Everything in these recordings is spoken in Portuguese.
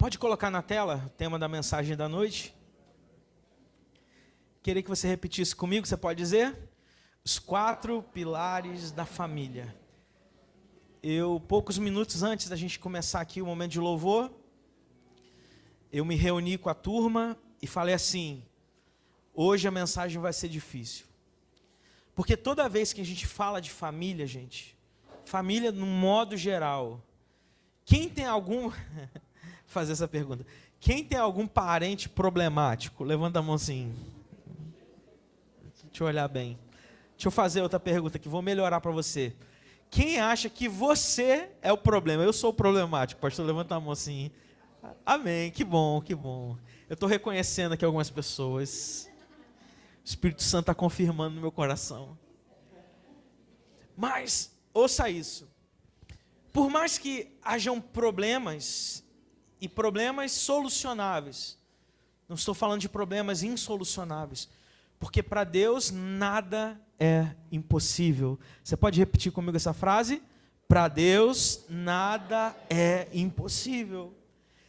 Pode colocar na tela o tema da mensagem da noite? Queria que você repetisse comigo, você pode dizer? Os 4 pilares da família. Poucos minutos antes da gente começar aqui o momento de louvor, eu me reuni com a turma e falei assim: hoje a mensagem vai ser difícil. Porque toda vez que a gente fala de família, gente, família no modo geral, quem tem algum... fazer essa pergunta. Quem tem algum parente problemático? Levanta a mão assim. Deixa eu olhar bem. Deixa eu fazer outra pergunta que vou melhorar para você. Quem acha que você é o problema? Eu sou o problemático. Pastor, levanta a mão assim. Amém. Que bom, que bom. Eu estou reconhecendo aqui algumas pessoas. O Espírito Santo está confirmando no meu coração. Mas, ouça isso. Por mais que hajam problemas, e problemas solucionáveis, não estou falando de problemas insolucionáveis, porque para Deus nada é impossível. Você pode repetir comigo essa frase? Para Deus nada é impossível.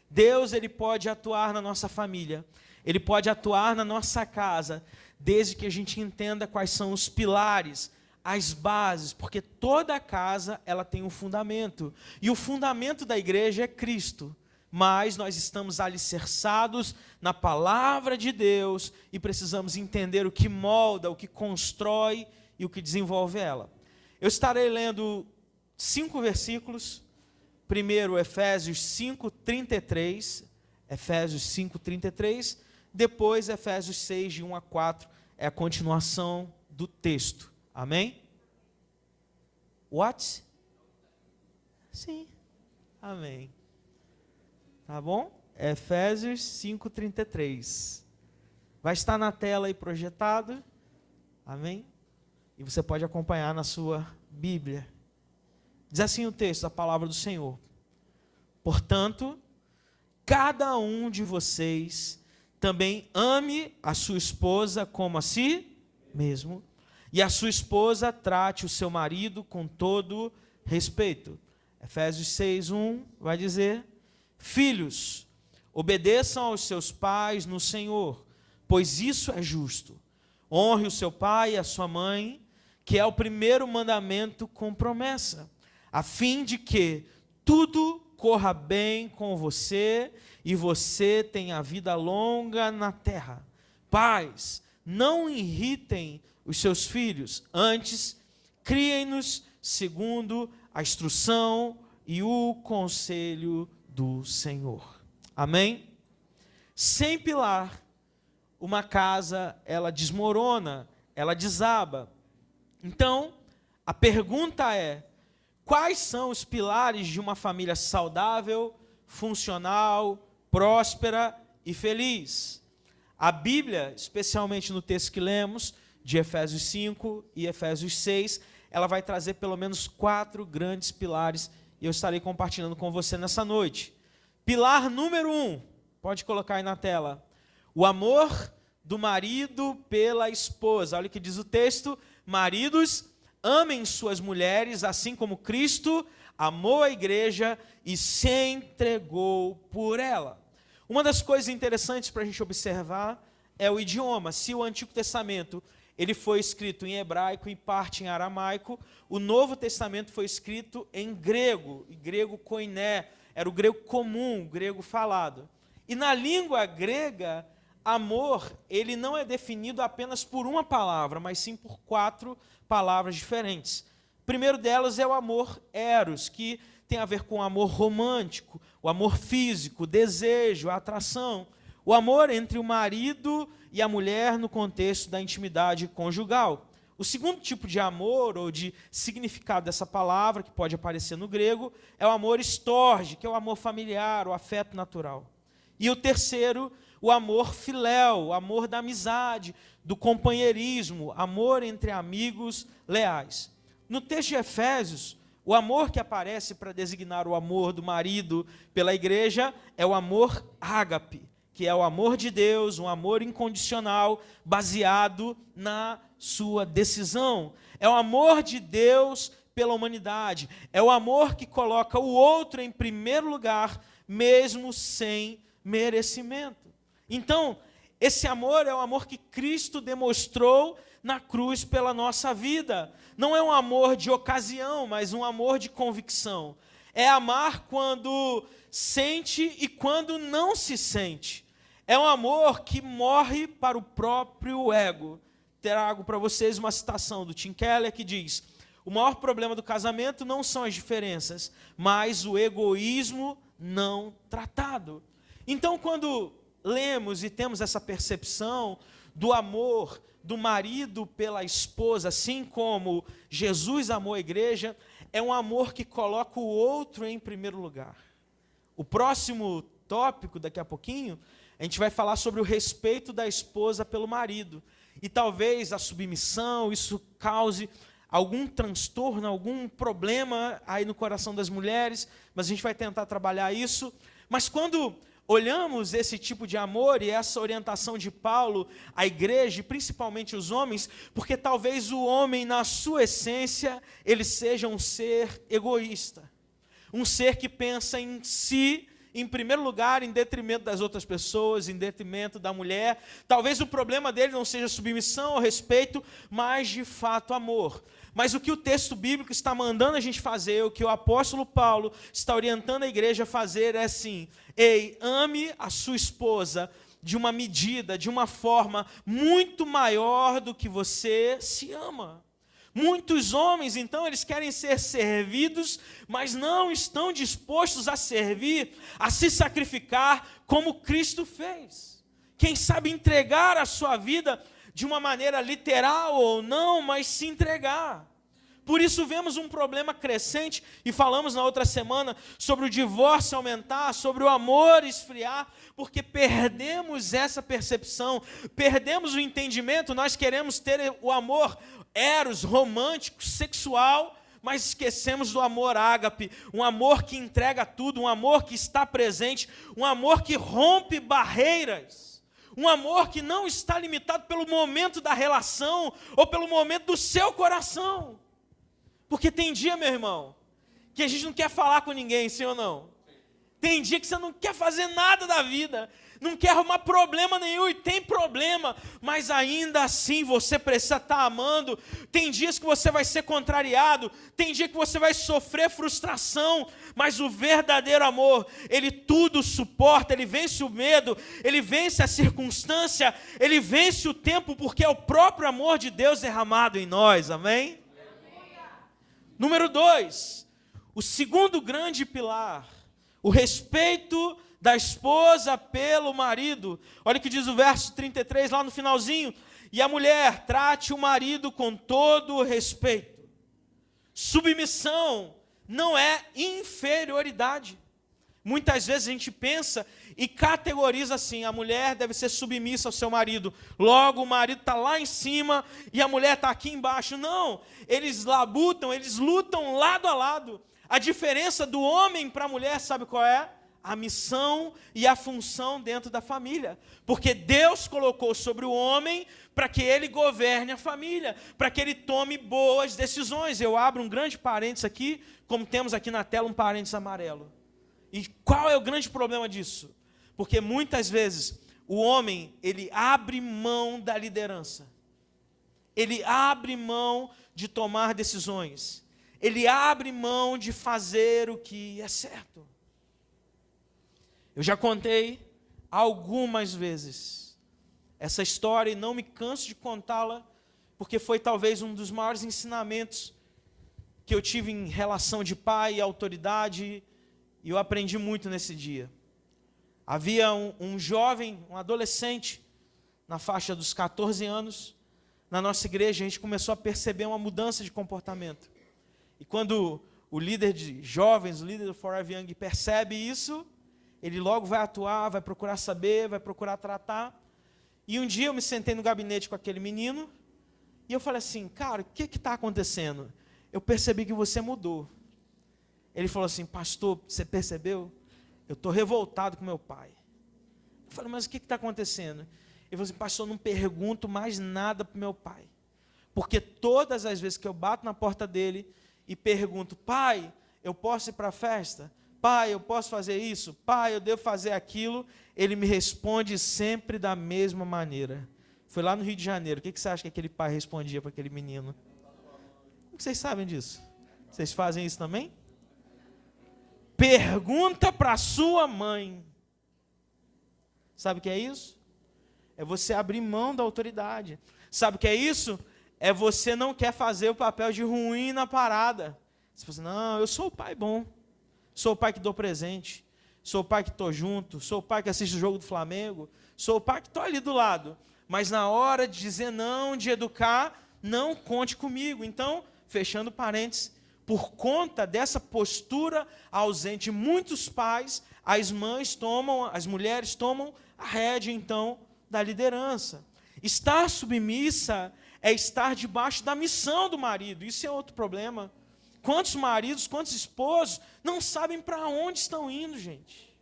Deus, Ele pode atuar na nossa família, Ele pode atuar na nossa casa, desde que a gente entenda quais são os pilares, as bases, porque toda casa ela tem um fundamento, e o fundamento da igreja é Cristo. Mas nós estamos alicerçados na palavra de Deus e precisamos entender o que molda, o que constrói e o que desenvolve ela. Eu estarei lendo 5 versículos. Primeiro, Efésios 5:33. Efésios 5:33. Depois, Efésios 6, de 1 a 4. É a continuação do texto. Amém? What? Sim. Amém. Tá bom? Efésios 5:33. Vai estar na tela aí projetado. Amém? E você pode acompanhar na sua Bíblia. Diz assim o texto, a palavra do Senhor. Portanto, cada um de vocês também ame a sua esposa como a si mesmo, e a sua esposa trate o seu marido com todo respeito. Efésios 6:1 vai dizer: filhos, obedeçam aos seus pais no Senhor, pois isso é justo. Honre o seu pai e a sua mãe, que é o primeiro mandamento com promessa, a fim de que tudo corra bem com você e você tenha vida longa na terra. Pais, não irritem os seus filhos, antes criem-nos segundo a instrução e o conselho do Senhor. Amém? Sem pilar, uma casa, ela desmorona, ela desaba. Então, a pergunta é: quais são os pilares de uma família saudável, funcional, próspera e feliz? A Bíblia, especialmente no texto que lemos, de Efésios 5 e Efésios 6, ela vai trazer pelo menos 4 grandes pilares, e eu estarei compartilhando com você nessa noite. Pilar número 1, pode colocar aí na tela: o amor do marido pela esposa. Olha o que diz o texto: maridos, amem suas mulheres, assim como Cristo amou a igreja e se entregou por ela. Uma das coisas interessantes para a gente observar é o idioma. Se o Antigo Testamento ele foi escrito em hebraico e parte em aramaico, o Novo Testamento foi escrito em grego, e grego koiné, era o grego comum, o grego falado. E na língua grega, amor, ele não é definido apenas por uma palavra, mas sim por 4 palavras diferentes. O primeiro delas é o amor eros, que tem a ver com o amor romântico, o amor físico, o desejo, a atração. O amor entre o marido e a mulher no contexto da intimidade conjugal. O segundo tipo de amor, ou de significado dessa palavra, que pode aparecer no grego, é o amor storge, que é o amor familiar, o afeto natural. E o terceiro, o amor filéu, o amor da amizade, do companheirismo, amor entre amigos leais. No texto de Efésios, o amor que aparece para designar o amor do marido pela igreja é o amor ágape, que é o amor de Deus, um amor incondicional, baseado na sua decisão. É o amor de Deus pela humanidade. É o amor que coloca o outro em primeiro lugar, mesmo sem merecimento. Então, esse amor é o amor que Cristo demonstrou na cruz pela nossa vida. Não é um amor de ocasião, mas um amor de convicção. É amar quando sente e quando não se sente. É um amor que morre para o próprio ego. Trago para vocês uma citação do Tim Keller que diz: o maior problema do casamento não são as diferenças, mas o egoísmo não tratado. Então, quando lemos e temos essa percepção do amor do marido pela esposa, assim como Jesus amou a igreja, é um amor que coloca o outro em primeiro lugar. O próximo tópico, daqui a pouquinho, a gente vai falar sobre o respeito da esposa pelo marido. E talvez a submissão, isso cause algum transtorno, algum problema aí no coração das mulheres, mas a gente vai tentar trabalhar isso. Mas quando olhamos esse tipo de amor e essa orientação de Paulo à igreja, e principalmente os homens, porque talvez o homem, na sua essência, ele seja um ser egoísta, um ser que pensa em si, em primeiro lugar, em detrimento das outras pessoas, em detrimento da mulher. Talvez o problema dele não seja submissão ou respeito, mas de fato amor. Mas o que o texto bíblico está mandando a gente fazer, o que o apóstolo Paulo está orientando a igreja a fazer é assim: ei, ame a sua esposa de uma medida, de uma forma muito maior do que você se ama. Muitos homens, então, eles querem ser servidos, mas não estão dispostos a servir, a se sacrificar como Cristo fez. Quem sabe entregar a sua vida de uma maneira literal ou não, mas se entregar. Por isso vemos um problema crescente, e falamos na outra semana sobre o divórcio aumentar, sobre o amor esfriar, porque perdemos essa percepção, perdemos o entendimento. Nós queremos ter o amor eros, romântico, sexual, mas esquecemos do amor ágape, um amor que entrega tudo, um amor que está presente, um amor que rompe barreiras, um amor que não está limitado pelo momento da relação ou pelo momento do seu coração. Porque tem dia, meu irmão, que a gente não quer falar com ninguém, sim ou não? Tem dia que você não quer fazer nada da vida, não quer arrumar problema nenhum, e tem problema, mas ainda assim você precisa estar amando. Tem dias que você vai ser contrariado, tem dia que você vai sofrer frustração, mas o verdadeiro amor, ele tudo suporta, ele vence o medo, ele vence a circunstância, ele vence o tempo, porque é o próprio amor de Deus derramado em nós, amém? Número 2, o segundo grande pilar, o respeito da esposa pelo marido. Olha o que diz o verso 33, lá no finalzinho: e a mulher trate o marido com todo o respeito. Submissão não é inferioridade. Muitas vezes a gente pensa e categoriza assim: a mulher deve ser submissa ao seu marido, logo o marido está lá em cima e a mulher está aqui embaixo. Não, eles labutam, eles lutam lado a lado. A diferença do homem para a mulher, sabe qual é? A missão e a função dentro da família. Porque Deus colocou sobre o homem para que ele governe a família, para que ele tome boas decisões. Eu abro um grande parênteses aqui, como temos aqui na tela um parênteses amarelo. E qual é o grande problema disso? Porque muitas vezes o homem, ele abre mão da liderança. Ele abre mão de tomar decisões. Ele abre mão de fazer o que é certo. Eu já contei algumas vezes essa história e não me canso de contá-la, porque foi talvez um dos maiores ensinamentos que eu tive em relação de pai e autoridade, e eu aprendi muito nesse dia. Havia um jovem, um adolescente, na faixa dos 14 anos, na nossa igreja. A gente começou a perceber uma mudança de comportamento. E quando o líder de jovens, o líder do Forever Young percebe isso, ele logo vai atuar, vai procurar saber, vai procurar tratar. E um dia eu me sentei no gabinete com aquele menino, e eu falei assim: cara, o que está acontecendo? Eu percebi que você mudou. Ele falou assim: pastor, você percebeu? Eu estou revoltado com meu pai. Eu falei: mas o que está acontecendo? Ele falou assim: pastor, eu não pergunto mais nada para o meu pai. Porque todas as vezes que eu bato na porta dele e pergunto: pai, eu posso ir para a festa? pai, eu posso fazer isso? Pai, eu devo fazer aquilo? Ele me responde sempre da mesma maneira. Foi lá no Rio de Janeiro, o que você acha que aquele pai respondia para aquele menino? Como vocês sabem disso? Vocês fazem isso também? Pergunta para a sua mãe. Sabe o que é isso? É você abrir mão da autoridade. Sabe o que é isso? É você não quer fazer o papel de ruim na parada. Você fala assim, não, eu sou o pai bom. Sou o pai que dou presente. Sou o pai que estou junto. Sou o pai que assiste o jogo do Flamengo. Sou o pai que estou ali do lado. Mas na hora de dizer não, de educar, não conte comigo. Então, fechando parênteses, por conta dessa postura ausente de muitos pais, as mulheres tomam a rédea, então, da liderança. Estar submissa é estar debaixo da missão do marido. Isso é outro problema. Quantos maridos, quantos esposos não sabem para onde estão indo, gente?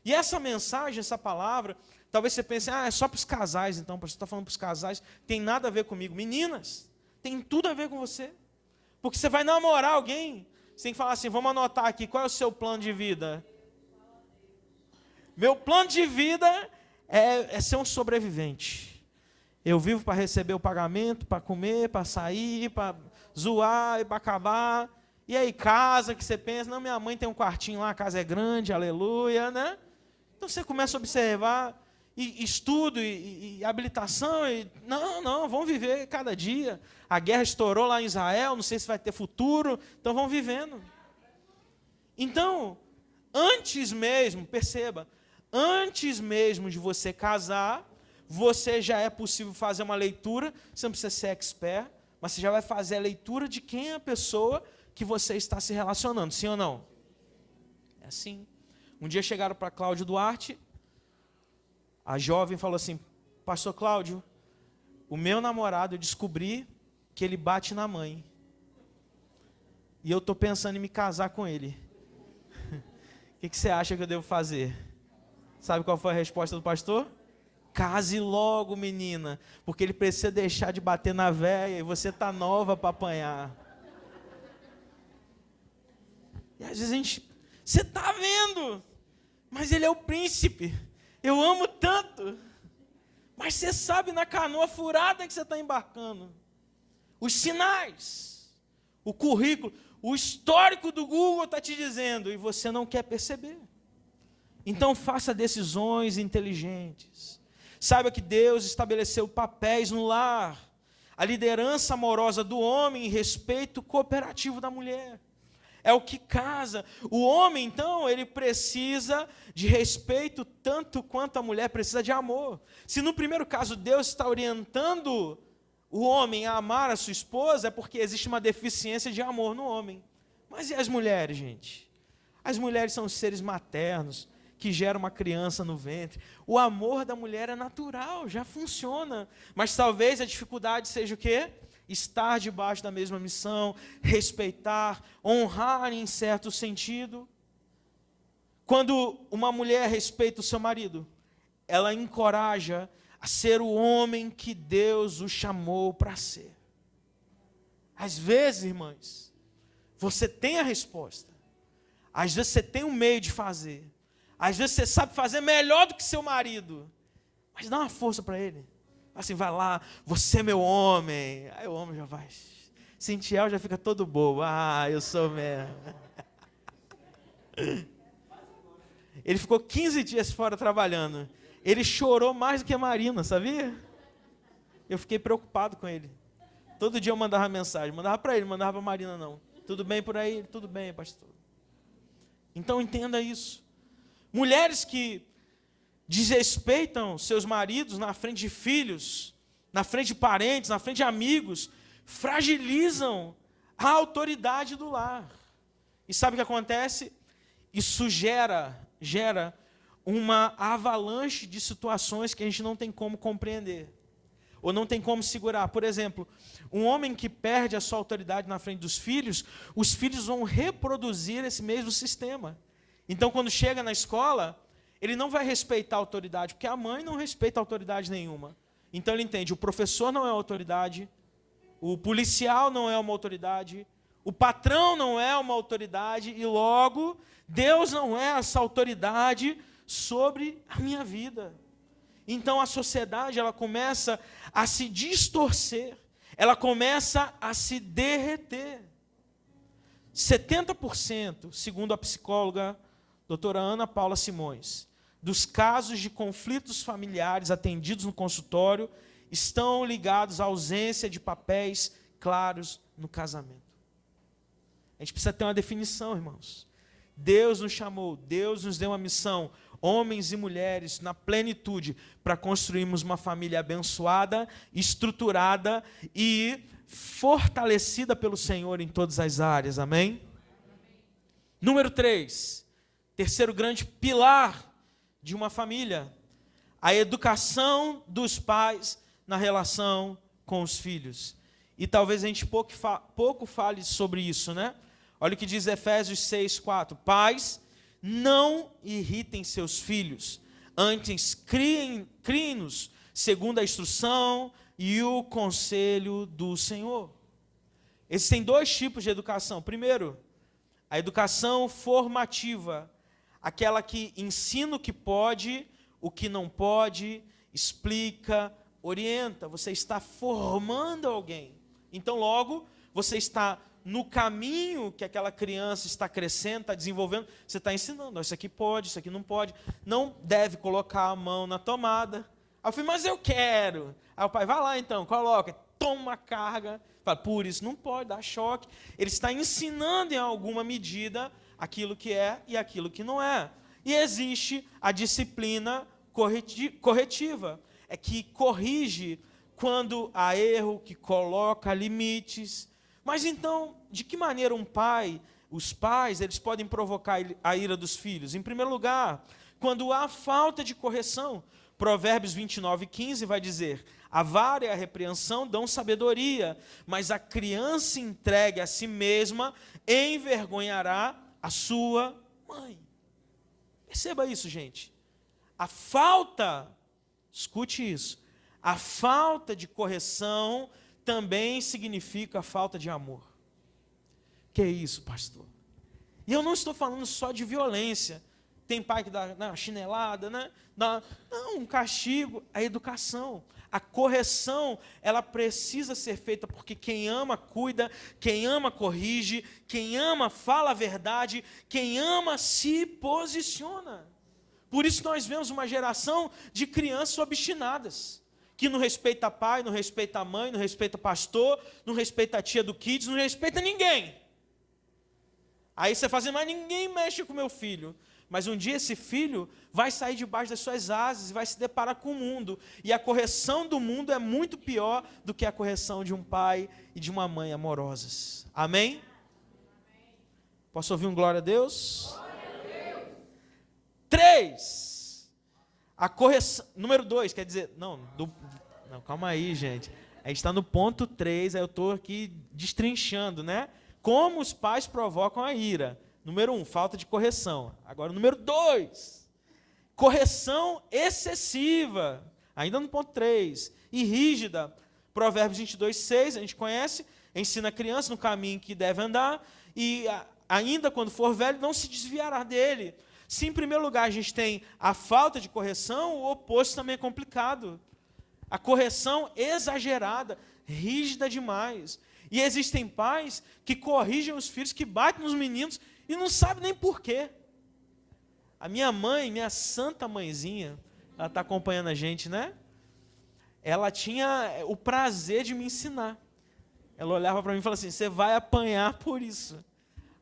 E essa mensagem, essa palavra, talvez você pense, é só para os casais, então, você está falando para os casais, tem nada a ver comigo. Meninas, tem tudo a ver com você. Porque você vai namorar alguém, você tem que falar assim, vamos anotar aqui, qual é o seu plano de vida? Meu plano de vida é ser um sobrevivente. Eu vivo para receber o pagamento, para comer, para sair, para zoar e para acabar. E aí, casa, que você pensa, não, minha mãe tem um quartinho lá, a casa é grande, aleluia, né? Então você começa a observar, e estudo, e habilitação, e não, vamos viver cada dia. A guerra estourou lá em Israel, não sei se vai ter futuro, então vamos vivendo. Então, antes mesmo, perceba, antes mesmo de você casar, você já é possível fazer uma leitura, você não precisa ser expert, mas você já vai fazer a leitura de quem é a pessoa que você está se relacionando, sim ou não? É assim. Um dia chegaram para Cláudio Duarte, a jovem falou assim, pastor Cláudio, o meu namorado, eu descobri que ele bate na mãe, e eu estou pensando em me casar com ele. O que você acha que eu devo fazer? Sabe qual foi a resposta do pastor? Case logo, menina, porque ele precisa deixar de bater na véia e você está nova para apanhar. E às vezes você está vendo, mas ele é o príncipe, eu amo tanto, mas você sabe na canoa furada que você está embarcando, os sinais, o currículo, o histórico do Google está te dizendo, e você não quer perceber. Então faça decisões inteligentes. Saiba que Deus estabeleceu papéis no lar, a liderança amorosa do homem e respeito cooperativo da mulher. É o que casa. O homem, então, ele precisa de respeito tanto quanto a mulher precisa de amor. Se no primeiro caso Deus está orientando o homem a amar a sua esposa, é porque existe uma deficiência de amor no homem. Mas e as mulheres, gente? As mulheres são seres maternos, que gera uma criança no ventre. O amor da mulher é natural, já funciona. Mas talvez a dificuldade seja o quê? Estar debaixo da mesma missão, respeitar, honrar em certo sentido. Quando uma mulher respeita o seu marido, ela encoraja a ser o homem que Deus o chamou para ser. Às vezes, irmãs, você tem a resposta. Às vezes você tem um meio de fazer. Às vezes você sabe fazer melhor do que seu marido, mas dá uma força para ele. Assim, vai lá, você é meu homem. Aí o homem já vai. Cintiel já fica todo bobo. Eu sou mesmo. Ele ficou 15 dias fora trabalhando. Ele chorou mais do que a Marina, sabia? Eu fiquei preocupado com ele. Todo dia eu mandava mensagem. Mandava para ele, mandava para a Marina não. Tudo bem por aí? Tudo bem, pastor. Então entenda isso. Mulheres que desrespeitam seus maridos na frente de filhos, na frente de parentes, na frente de amigos, fragilizam a autoridade do lar. E sabe o que acontece? Isso gera uma avalanche de situações que a gente não tem como compreender, ou não tem como segurar. Por exemplo, um homem que perde a sua autoridade na frente dos filhos, os filhos vão reproduzir esse mesmo sistema. Então, quando chega na escola, ele não vai respeitar a autoridade, porque a mãe não respeita a autoridade nenhuma. Então, ele entende, o professor não é autoridade, o policial não é uma autoridade, O patrão não é uma autoridade e logo Deus não é essa autoridade sobre a minha vida. Então a sociedade, ela começa a se distorcer, ela começa a se derreter. 70%, segundo a psicóloga doutora Ana Paula Simões, dos casos de conflitos familiares atendidos no consultório estão ligados à ausência de papéis claros no casamento. A gente precisa ter uma definição, irmãos. Deus nos chamou, Deus nos deu uma missão, homens e mulheres, na plenitude, para construirmos uma família abençoada, estruturada e fortalecida pelo Senhor em todas as áreas, amém? Número 3, terceiro grande pilar de uma família, a educação dos pais na relação com os filhos. E talvez a gente pouco fale sobre isso, né? Olha o que diz Efésios 6:4. Pais, não irritem seus filhos, antes criem-nos segundo a instrução e o conselho do Senhor. Existem dois tipos de educação. Primeiro, a educação formativa, aquela que ensina o que pode, o que não pode, explica, orienta. Você está formando alguém. Então, logo, você está no caminho que aquela criança está crescendo, está desenvolvendo, você está ensinando, isso aqui pode, isso aqui não pode, não deve colocar a mão na tomada. Aí eu falei, mas eu quero. Aí o pai, vai lá então, coloca, toma a carga, fala, por isso não pode, dá choque. Ele está ensinando em alguma medida aquilo que é e aquilo que não é. E existe a disciplina corretiva, é que corrige quando há erro, que coloca limites. Mas então, de que maneira os pais, eles podem provocar a ira dos filhos? Em primeiro lugar, quando há falta de correção. Provérbios 29:15 vai dizer, a vara e a repreensão dão sabedoria, mas a criança entregue a si mesma envergonhará a sua mãe. Perceba isso, gente. Escute isso, a falta de correção também significa falta de amor. Que é isso, pastor? E eu não estou falando só de violência. Tem pai que dá uma chinelada, né? Não, um castigo, a educação. A correção, ela precisa ser feita porque quem ama cuida, quem ama corrige, quem ama fala a verdade, quem ama se posiciona. Por isso nós vemos uma geração de crianças obstinadas, que não respeita pai, não respeita a mãe, não respeita pastor, não respeita a tia do kids, não respeita ninguém. Aí você fala assim, mas ninguém mexe com meu filho. Mas um dia esse filho vai sair debaixo das suas asas e vai se deparar com o mundo. E a correção do mundo é muito pior do que a correção de um pai e de uma mãe amorosas. Amém? Posso ouvir um glória a Deus? Glória a Deus. 3. A correção, número 2, quer dizer, não, calma aí, gente. A gente está no ponto 3, aí eu estou aqui destrinchando, né? Como os pais provocam a ira. Número 1, falta de correção. Agora, número 2, correção excessiva. Ainda no ponto 3, e rígida. Provérbios 22:6, a gente conhece, ensina a criança no caminho que deve andar, e ainda quando for velho, não se desviará dele. Se em primeiro lugar a gente tem a falta de correção, o oposto também é complicado. A correção exagerada, rígida demais. E existem pais que corrigem os filhos, que batem nos meninos e não sabem nem por quê. A minha mãe, minha santa mãezinha, ela está acompanhando a gente, né? Ela tinha o prazer de me ensinar. Ela olhava para mim e falava assim, você vai apanhar por isso.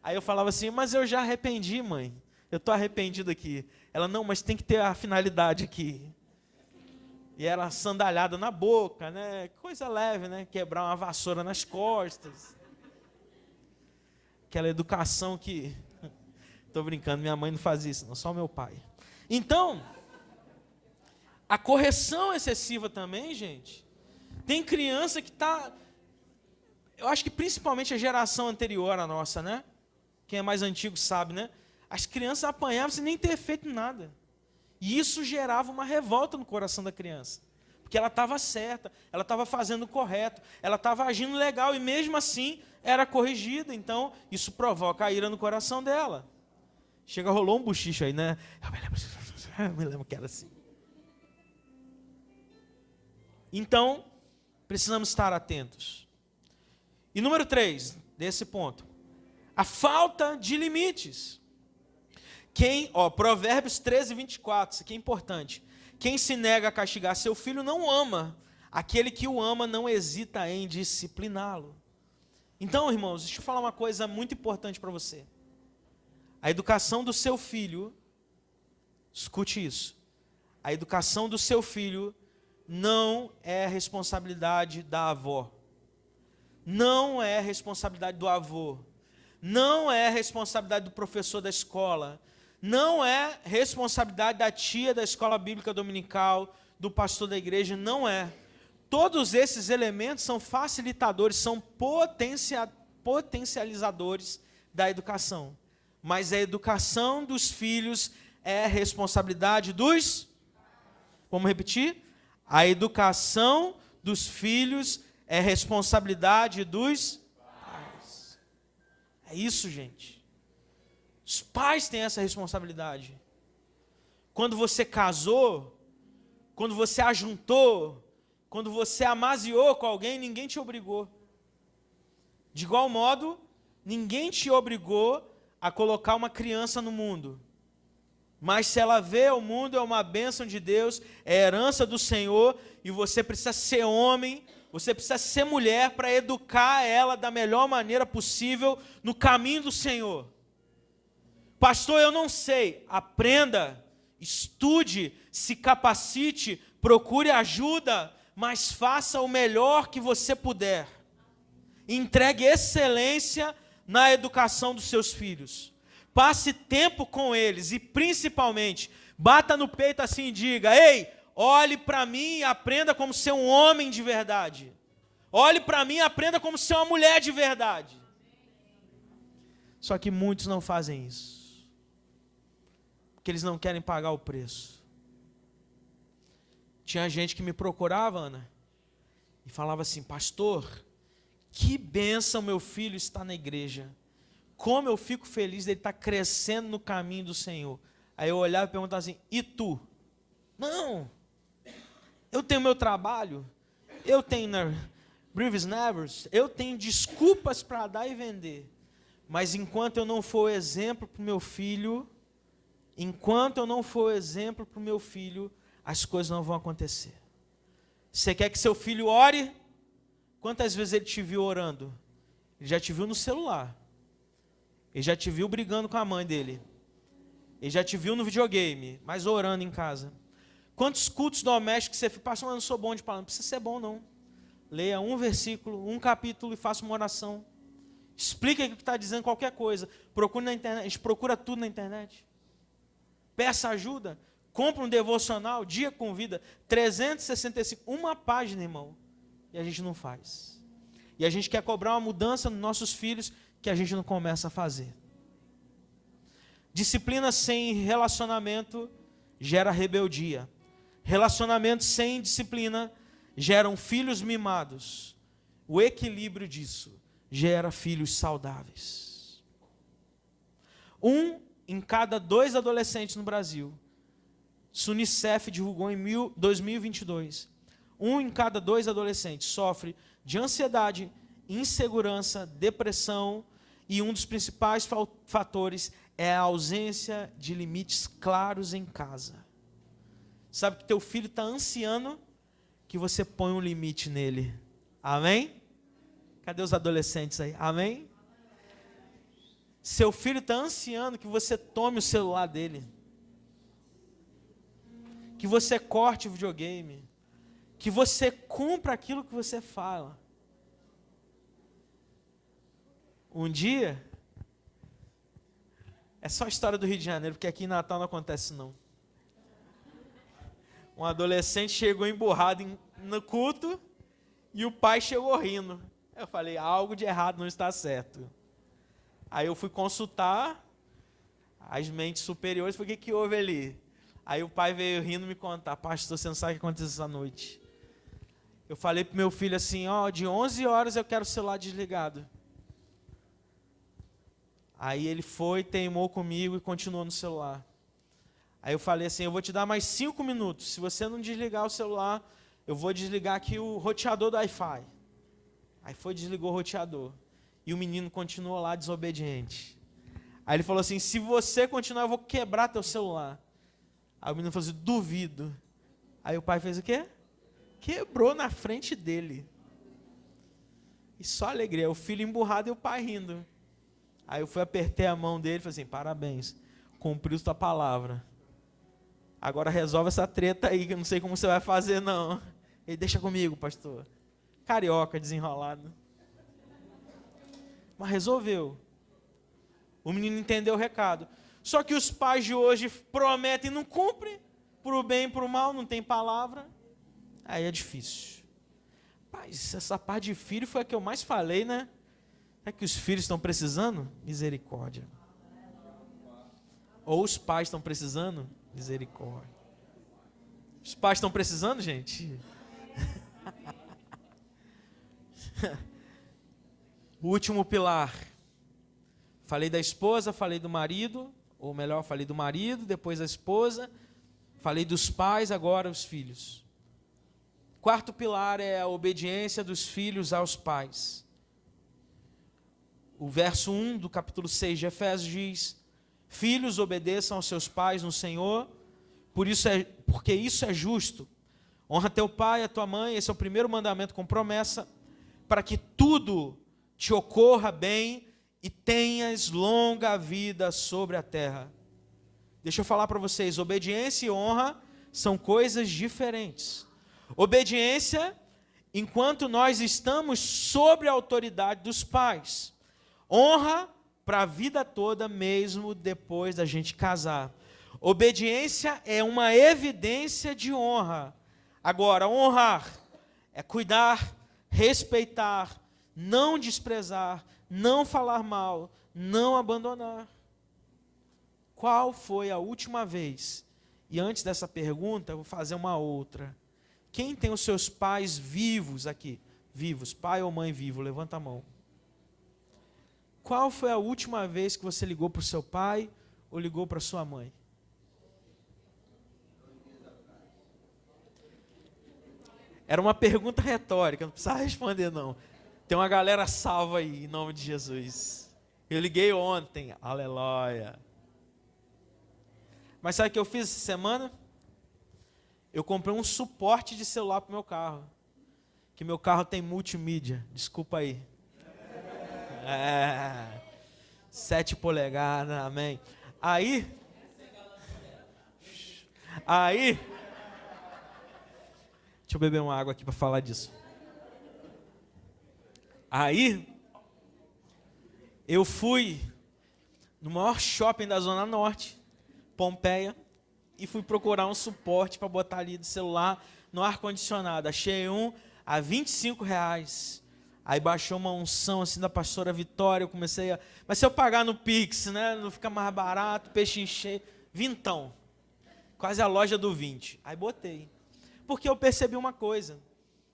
Aí eu falava assim, mas eu já arrependi, mãe. Eu estou arrependido aqui. Ela, não, mas tem que ter a finalidade aqui. E era sandalhada na boca, né? Coisa leve, né? Quebrar uma vassoura nas costas. Aquela educação que... Estou brincando, minha mãe não faz isso, não, só o meu pai. Então, a correção excessiva também, gente. Tem criança que está... Eu acho que principalmente a geração anterior à nossa, né? Quem é mais antigo sabe, né? As crianças apanhavam sem nem ter feito nada. E isso gerava uma revolta no coração da criança. Porque ela estava certa, ela estava fazendo o correto, ela estava agindo legal, e mesmo assim, era corrigida, então isso provoca a ira no coração dela. Chega, rolou um bochicho aí, né? Eu me lembro que era assim. Então, precisamos estar atentos. E número 3, desse ponto, a falta de limites. Provérbios 13, 24, isso aqui é importante. Quem se nega a castigar seu filho não ama. Aquele que o ama não hesita em discipliná-lo. Então, irmãos, deixa eu falar uma coisa muito importante para você. A educação do seu filho, escute isso, a educação do seu filho não é responsabilidade da avó. Não é responsabilidade do avô. Não é responsabilidade do professor da escola. Não é responsabilidade da tia da escola bíblica dominical, do pastor da igreja, não é. Todos esses elementos são facilitadores, são potencializadores da educação. Mas a educação dos filhos é responsabilidade dos... Vamos repetir? A educação dos filhos é responsabilidade dos pais. É isso, gente. Os pais têm essa responsabilidade. Quando você casou, quando você ajuntou, quando você amaziou com alguém, ninguém te obrigou. De igual modo, ninguém te obrigou a colocar uma criança no mundo. Mas se ela vê o mundo, é uma bênção de Deus, é herança do Senhor, e você precisa ser homem, você precisa ser mulher para educar ela da melhor maneira possível no caminho do Senhor. Pastor, eu não sei. Aprenda, estude, se capacite, procure ajuda, mas faça o melhor que você puder. Entregue excelência na educação dos seus filhos. Passe tempo com eles e, principalmente, bata no peito assim e diga: ei, olhe para mim e aprenda como ser um homem de verdade. Olhe para mim e aprenda como ser uma mulher de verdade. Só que muitos não fazem isso, porque eles não querem pagar o preço. Tinha gente que me procurava, Ana, e falava assim: pastor, que bênção meu filho está na igreja. Como eu fico feliz dele estar crescendo no caminho do Senhor. Aí eu olhava e perguntava assim: e tu? Não, eu tenho meu trabalho, eu tenho Brevis Nevers, eu tenho desculpas para dar e vender. Mas enquanto eu não for exemplo para o meu filho, as coisas não vão acontecer. Você quer que seu filho ore? Quantas vezes ele te viu orando? Ele já te viu no celular. Ele já te viu brigando com a mãe dele. Ele já te viu no videogame, mas orando em casa. Quantos cultos domésticos você fez? Pastor, eu não sou bom de palavra. Não precisa ser bom, não. Leia um versículo, um capítulo e faça uma oração. Explica o que está dizendo, qualquer coisa. Procure na internet. A gente procura tudo na internet. Peça ajuda. Compra um devocional, dia com vida. 365, uma página, irmão. E a gente não faz. E a gente quer cobrar uma mudança nos nossos filhos que a gente não começa a fazer. Disciplina sem relacionamento gera rebeldia. Relacionamento sem disciplina geram filhos mimados. O equilíbrio disso gera filhos saudáveis. 1 em cada 2 adolescentes no Brasil, Unicef divulgou em 2022, 1 em cada 2 adolescentes sofre de ansiedade, insegurança, depressão, e um dos principais fatores é a ausência de limites claros em casa. Sabe que teu filho está ansiando que você põe um limite nele. Amém? Cadê os adolescentes aí? Amém? Seu filho está ansiando que você tome o celular dele. Que você corte o videogame. Que você cumpra aquilo que você fala. Um dia, é só a história do Rio de Janeiro, porque aqui em Natal não acontece não. Um adolescente chegou emburrado no culto e o pai chegou rindo. Eu falei: algo de errado não está certo. Aí eu fui consultar as mentes superiores, falei: o que houve ali? Aí o pai veio rindo me contar: pastor, você não sabe o que aconteceu essa noite. Eu falei para o meu filho assim: de 11 horas eu quero o celular desligado. Aí ele foi, teimou comigo e continuou no celular. Aí eu falei assim, eu vou te dar mais 5 minutos. Se você não desligar o celular, eu vou desligar aqui o roteador do Wi-Fi. Aí foi, desligou o roteador. E o menino continuou lá desobediente. Aí ele falou assim, se você continuar, eu vou quebrar teu celular. Aí o menino falou assim, duvido. Aí o pai fez o quê? Quebrou na frente dele. E só alegria, o filho emburrado e o pai rindo. Aí eu fui, apertei a mão dele e falei assim, parabéns, cumpriu tua palavra. Agora resolve essa treta aí, que eu não sei como você vai fazer não. Ele, deixa comigo, pastor. Carioca, desenrolado. Mas resolveu. O menino entendeu o recado. Só que os pais de hoje prometem e não cumprem. Para o bem e para o mal, não tem palavra. Aí é difícil. Mas essa parte de filho foi a que eu mais falei, né? É que os filhos estão precisando? Misericórdia. Ou os pais estão precisando? Misericórdia. Os pais estão precisando, gente? O último pilar. Falei da esposa, falei do marido, ou melhor, falei do marido, depois da esposa, falei dos pais, agora os filhos. Quarto pilar é a obediência dos filhos aos pais. O verso 1 do capítulo 6 de Efésios diz: filhos, obedeçam aos seus pais no Senhor, porque isso é justo. Honra teu pai e a tua mãe, esse é o primeiro mandamento com promessa, para que tudo te ocorra bem e tenhas longa vida sobre a terra. Deixa eu falar para vocês, obediência e honra são coisas diferentes. Obediência, enquanto nós estamos sob a autoridade dos pais. Honra para a vida toda, mesmo depois da gente casar. Obediência é uma evidência de honra. Agora, honrar é cuidar, respeitar, não desprezar, não falar mal, não abandonar. Qual foi a última vez? E antes dessa pergunta, eu vou fazer uma outra. Quem tem os seus pais vivos aqui? Vivos, pai ou mãe vivo? Levanta a mão. Qual foi a última vez que você ligou para o seu pai ou ligou para a sua mãe? Era uma pergunta retórica, não precisava responder não. Tem uma galera salva aí, em nome de Jesus. Eu liguei ontem, aleluia. Mas sabe o que eu fiz essa semana? Eu comprei um suporte de celular para o meu carro. Que meu carro tem multimídia, desculpa aí. 7 polegadas, amém. Aí, deixa eu beber uma água aqui para falar disso. Aí, eu fui no maior shopping da Zona Norte, Pompeia, e fui procurar um suporte para botar ali do celular no ar-condicionado. Achei um a R$25. Aí baixou uma unção assim da pastora Vitória, eu comecei a... Mas se eu pagar no Pix, né, não fica mais barato, peixe encher, vintão. Quase a loja do 20. Aí botei. Porque eu percebi uma coisa.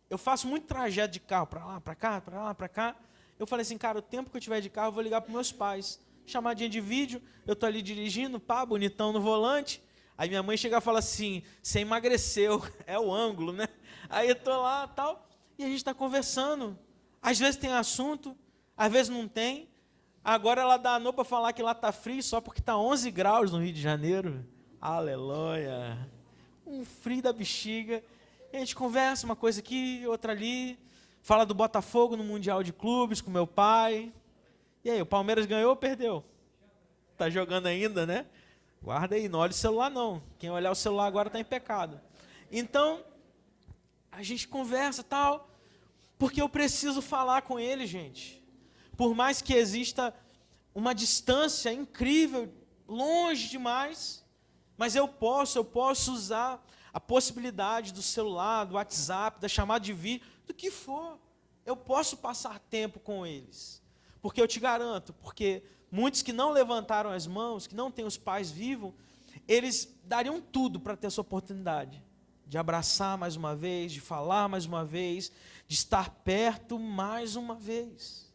Eu faço muito trajeto de carro, para lá, para cá, para lá, para cá. Eu falei assim, cara, o tempo que eu tiver de carro, eu vou ligar para meus pais. Chamadinha de vídeo, eu tô ali dirigindo, pá, bonitão no volante. Aí minha mãe chega e fala assim, você emagreceu, é o ângulo, né? Aí eu tô lá, tal, e a gente está conversando. Às vezes tem assunto, às vezes não tem. Agora ela dá a para falar que lá está frio, só porque está 11 graus no Rio de Janeiro. Aleluia. Um frio da bexiga. E a gente conversa uma coisa aqui, outra ali. Fala do Botafogo no Mundial de Clubes com meu pai. E aí, o Palmeiras ganhou ou perdeu? Está jogando ainda, né? Guarda aí, não olha o celular não. Quem olhar o celular agora está em pecado. Então, a gente conversa tal, porque eu preciso falar com ele, gente. Por mais que exista uma distância incrível, longe demais, mas eu posso usar a possibilidade do celular, do WhatsApp, da chamada de vídeo, do que for. Eu posso passar tempo com eles. Porque eu te garanto, porque muitos que não levantaram as mãos, que não têm os pais vivos, eles dariam tudo para ter essa oportunidade de abraçar mais uma vez, de falar mais uma vez, de estar perto mais uma vez.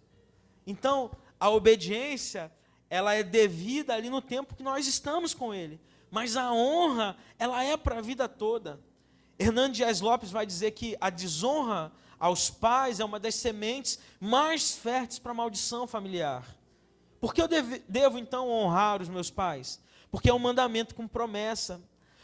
Então, a obediência, ela é devida ali no tempo que nós estamos com Ele. Mas a honra, ela é para a vida toda. Hernando Dias Lopes vai dizer que a desonra aos pais é uma das sementes mais férteis para a maldição familiar. Por que eu devo então honrar os meus pais? Porque é um mandamento com promessa,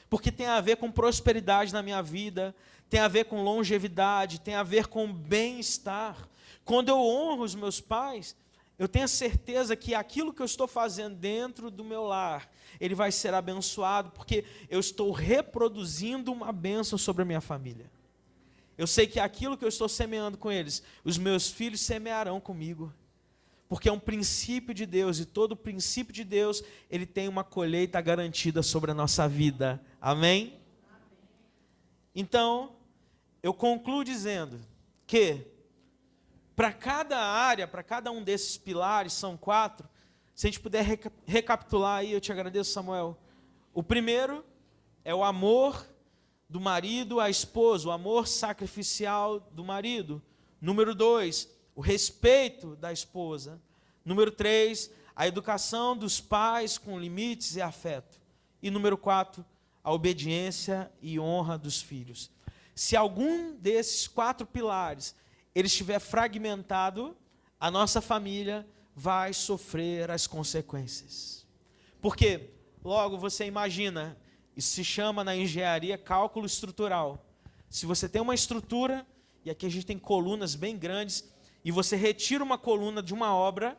porque tem a ver com prosperidade na minha vida, tem a ver com longevidade, tem a ver com bem-estar. Quando eu honro os meus pais, eu tenho a certeza que aquilo que eu estou fazendo dentro do meu lar, ele vai ser abençoado, porque eu estou reproduzindo uma bênção sobre a minha família. Eu sei que aquilo que eu estou semeando com eles, os meus filhos semearão comigo, porque é um princípio de Deus, e todo princípio de Deus, ele tem uma colheita garantida sobre a nossa vida. Amém? Então, eu concluo dizendo que, para cada área, para cada um desses pilares, são 4, se a gente puder recapitular aí, eu te agradeço, Samuel. O primeiro é o amor do marido à esposa, o amor sacrificial do marido. Número 2, o respeito da esposa. Número 3, a educação dos pais com limites e afeto. E número 4, a obediência e honra dos filhos. Se algum desses 4 pilares ele estiver fragmentado, a nossa família vai sofrer as consequências. Porque, logo você imagina, isso se chama na engenharia cálculo estrutural. Se você tem uma estrutura, e aqui a gente tem colunas bem grandes, e você retira uma coluna de uma obra,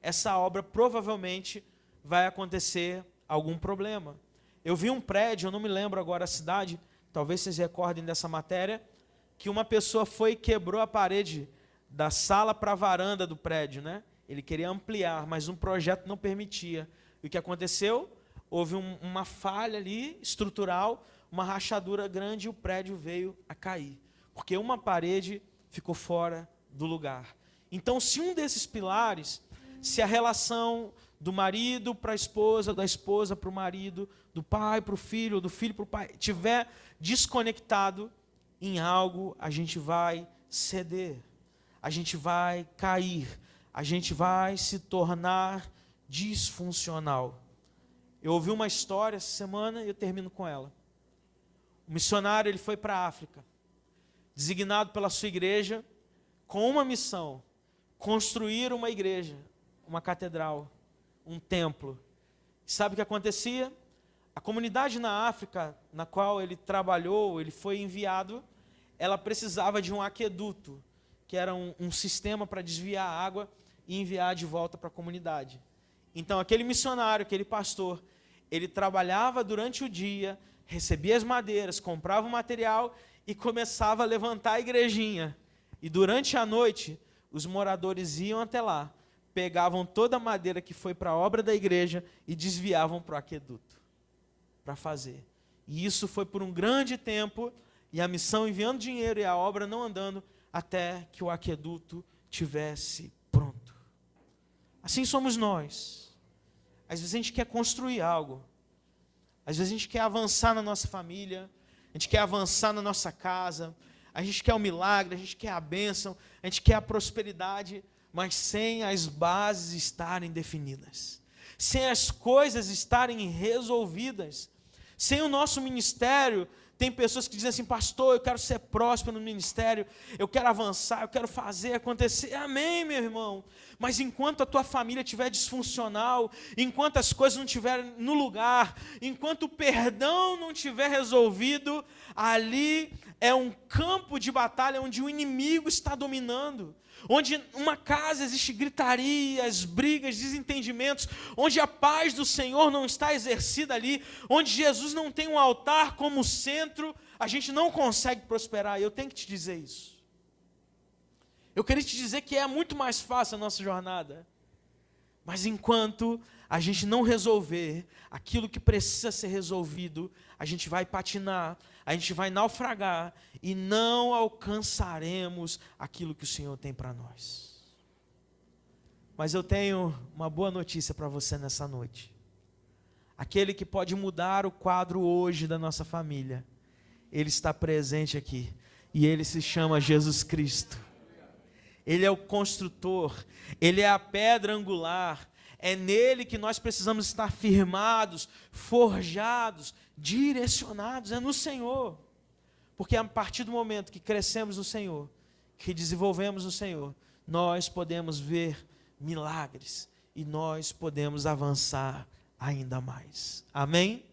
essa obra provavelmente vai acontecer algum problema. Eu vi um prédio, eu não me lembro agora a cidade, talvez vocês recordem dessa matéria, que uma pessoa foi e quebrou a parede da sala para a varanda do prédio, né? Ele queria ampliar, mas um projeto não permitia. E o que aconteceu? Houve uma falha ali, estrutural, uma rachadura grande e o prédio veio a cair. Porque uma parede ficou fora do lugar. Então, se um desses pilares, se a relação do marido para a esposa, da esposa para o marido, do pai para o filho, do filho para o pai, estiver desconectado, em algo a gente vai ceder, a gente vai cair, a gente vai se tornar disfuncional. Eu ouvi uma história essa semana e eu termino com ela. Um missionário, ele foi para a África, designado pela sua igreja, com uma missão: construir uma igreja, uma catedral, um templo. E sabe o que acontecia? A comunidade na África, na qual ele trabalhou, ele foi enviado, ela precisava de um aqueduto, que era um sistema para desviar a água e enviar de volta para a comunidade. Então, aquele missionário, aquele pastor, ele trabalhava durante o dia, recebia as madeiras, comprava o material e começava a levantar a igrejinha. E durante a noite, os moradores iam até lá, pegavam toda a madeira que foi para a obra da igreja e desviavam para o aqueduto, para fazer. E isso foi por um grande tempo, e a missão enviando dinheiro e a obra não andando, até que o aqueduto tivesse pronto. Assim somos nós. Às vezes a gente quer construir algo, às vezes a gente quer avançar na nossa família, a gente quer avançar na nossa casa, a gente quer o milagre, a gente quer a bênção, a gente quer a prosperidade, mas sem as bases estarem definidas, sem as coisas estarem resolvidas, sem o nosso ministério. Tem pessoas que dizem assim: pastor, eu quero ser próspero no ministério, eu quero avançar, eu quero fazer acontecer. Amém, meu irmão. Mas enquanto a tua família estiver disfuncional, enquanto as coisas não estiverem no lugar, enquanto o perdão não estiver resolvido, ali é um campo de batalha onde o inimigo está dominando. Onde uma casa existe gritarias, brigas, desentendimentos, onde a paz do Senhor não está exercida ali, onde Jesus não tem um altar como centro, a gente não consegue prosperar. Eu tenho que te dizer isso. Eu queria te dizer que é muito mais fácil a nossa jornada, mas enquanto a gente não resolver aquilo que precisa ser resolvido, a gente vai patinar, a gente vai naufragar e não alcançaremos aquilo que o Senhor tem para nós. Mas eu tenho uma boa notícia para você nessa noite. Aquele que pode mudar o quadro hoje da nossa família, Ele está presente aqui, e Ele se chama Jesus Cristo. Ele é o construtor, Ele é a pedra angular, É nele que nós precisamos estar firmados, forjados, direcionados, é no Senhor. Porque a partir do momento que crescemos no Senhor, que desenvolvemos no Senhor, nós podemos ver milagres e nós podemos avançar ainda mais. Amém?